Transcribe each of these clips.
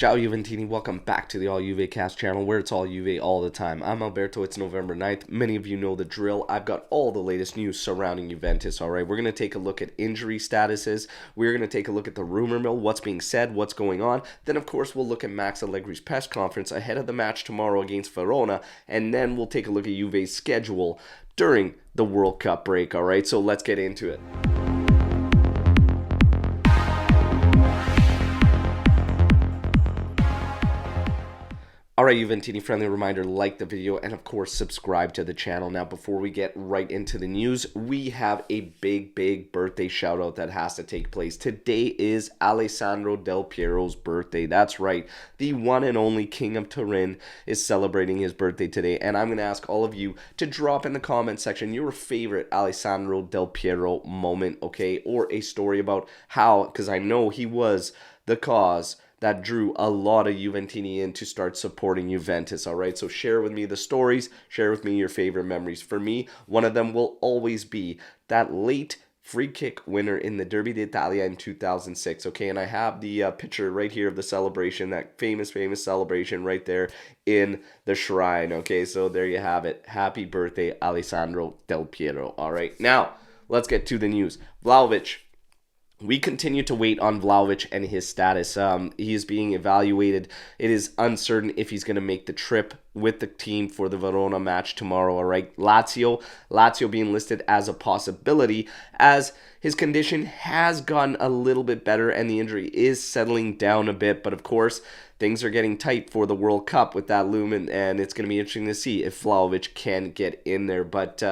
Ciao Juventini, welcome back to the All Juve Cast channel where it's all Juve all the time. I'm ALberto, it's November 9th. Many of you know the drill. I've got all the latest news surrounding Juventus, alright? We're going to take a look at injury statuses. We're going to take a look at the rumor mill, what's being said, what's going on. Then, of course, we'll look at Max Allegri's press conference ahead of the match tomorrow against Verona. And then we'll take a look at Juve's schedule during the World Cup break, alright? So let's get into it. Alright, Juventini, friendly reminder, like the video and of course subscribe to the channel. Now, before we get right into the news, we have a big birthday shout out that has to take place. Today is Sandro Del Piero's birthday. That's right, the one and only King of Turin is celebrating his birthday today, and I'm going to ask all of you to drop in the comment section your favorite Sandro Del Piero moment, okay, or a story about how, because I know he was the cause that drew a lot of Juventini in to start supporting Juventus, all right? So share with me the stories, share with me your favorite memories. For me, one of them will always be that late free kick winner in the Derby d'Italia in 2006, okay? And I have the picture right here of the celebration, that famous celebration right there in the shrine, okay? So there you have it. Happy birthday, Sandro Del Piero, all right? Now, let's get to the news. Vlahovic. We continue to wait on Vlahovic and his status. He is being evaluated. It is uncertain if he's going to make the trip with the team for the Verona match tomorrow, all right? Lazio being listed as a possibility as his condition has gotten a little bit better and the injury is settling down a bit. But of course, things are getting tight for the World Cup with that looming, and it's going to be interesting to see if Vlahovic can get in there. But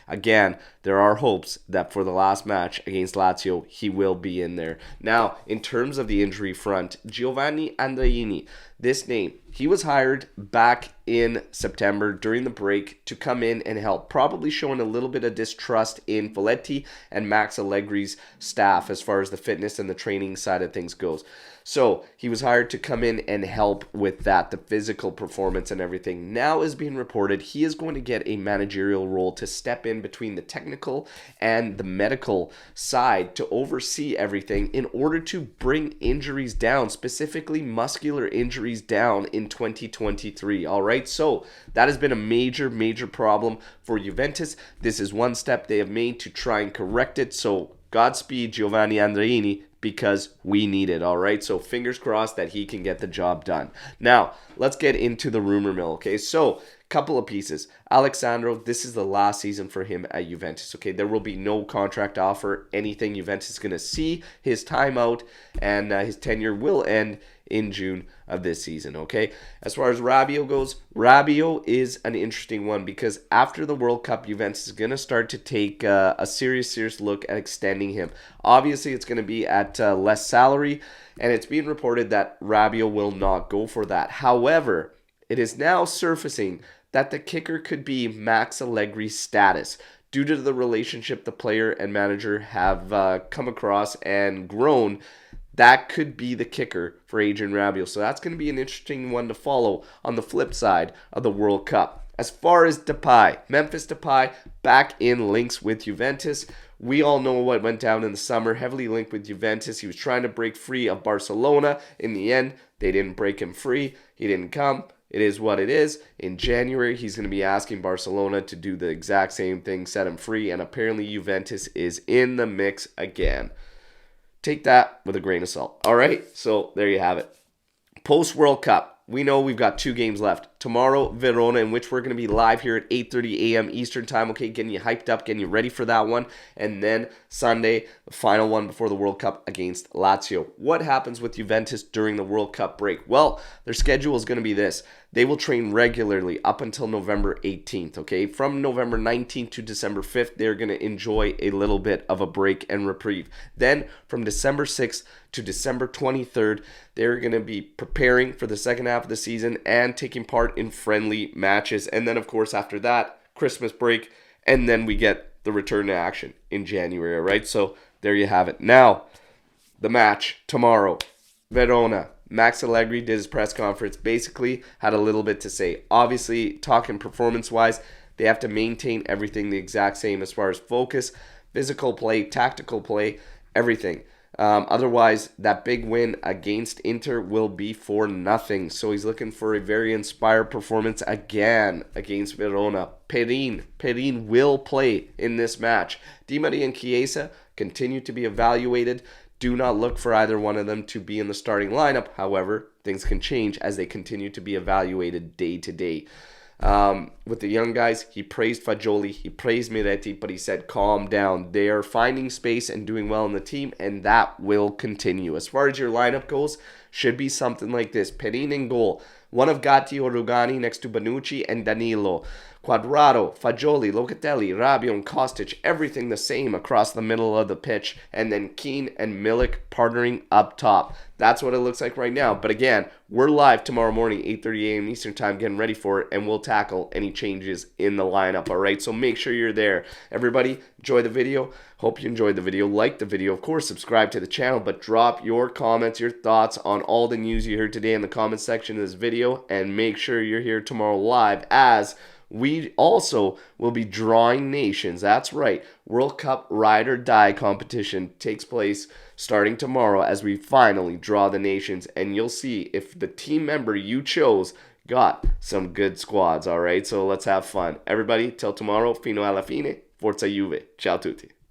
again, there are hopes that for the last match against Lazio, he will be in there. Now, in terms of the injury front, Giovanni Andreini, this name, he was hired back in September during the break to come in and help, probably showing a little bit of distrust in Folletti and Max Allegri's staff as far as the fitness and the training side of things goes. So he was hired to come in and help with that, the physical performance and everything. Now, is being reported, he is going to get a managerial role to step in between the technical and the medical side to oversee everything in order to bring injuries down, specifically muscular injuries down in 2023. All right, so that has been a major problem for Juventus. This is one step they have made to try and correct it. So Godspeed, Giovanni Andreini, because we need it, all right? So fingers crossed that he can get the job done. Now, let's get into the rumor mill, okay? So, couple of pieces. Sandro, this is the last season for him at Juventus, okay? There will be no contract offer, anything. Juventus is going to see his time out, and his tenure will end in June of this season, okay? As far as Rabiot goes, Rabiot is an interesting one because after the World Cup, Juventus is going to start to take a serious look at extending him. Obviously, it's going to be at less salary, and it's being reported that Rabiot will not go for that. However, it is now surfacing that the kicker could be Max Allegri's status due to the relationship the player and manager have come across and grown. That could be the kicker for Adrien Rabiot. So that's going to be an interesting one to follow on the flip side of the World Cup. As far as Depay, Memphis Depay back in links with Juventus. We all know what went down in the summer, heavily linked with Juventus. He was trying to break free of Barcelona. In the end, they didn't break him free. He didn't come. It is what it is. In January, he's going to be asking Barcelona to do the exact same thing, set him free, and apparently Juventus is in the mix again. Take that with a grain of salt. All right, so there you have it. Post-World Cup, we know we've got 2 games left. Tomorrow, Verona, in which we're going to be live here at 8:30 a.m. Eastern Time, okay, getting you hyped up, getting you ready for that one. And then Sunday, the final one before the World Cup against Lazio. What happens with Juventus during the World Cup break? Well, their schedule is going to be this. They will train regularly up until November 18th, okay? From November 19th to December 5th, they're going to enjoy a little bit of a break and reprieve. Then, from December 6th to December 23rd, they're going to be preparing for the second half of the season and taking part in friendly matches. And then, of course, after that, Christmas break, and then we get the return to action in January, all right? So, there you have it. Now, the match tomorrow, Verona. Max Allegri did his press conference, basically had a little bit to say. Obviously, talking performance-wise, they have to maintain everything the exact same as far as focus, physical play, tactical play, everything. Otherwise, that big win against Inter will be for nothing. So he's looking for a very inspired performance again against Verona. Perin will play in this match. Di Maria and Chiesa continue to be evaluated. Do not look for either one of them to be in the starting lineup. However, things can change as they continue to be evaluated day to day. With the young guys, he praised Fagioli, he praised Miretti, but he said, calm down. They are finding space and doing well in the team, and that will continue. As far as your lineup goes, should be something like this. Perin in goal. One of Gatti or Rugani next to Bonucci and Danilo. Quadrado, Fagioli, Locatelli, Rabiot, and Kostic, everything the same across the middle of the pitch. And then Keane and Milik partnering up top. That's what it looks like right now. But again, we're live tomorrow morning, 8:30 a.m. Eastern Time, getting ready for it, and we'll tackle any changes in the lineup, all right? So make sure you're there. Everybody, enjoy the video. Hope you enjoyed the video. Like the video. Of course, subscribe to the channel, but drop your comments, your thoughts on all the news you heard today in the comment section of this video, and make sure you're here tomorrow live, as we also will be drawing nations. That's right. World Cup Ride or Die competition takes place starting tomorrow as we finally draw the nations. And you'll see if the team member you chose got some good squads. All right, so let's have fun. Everybody, till tomorrow. Fino alla fine. Forza Juve. Ciao tutti.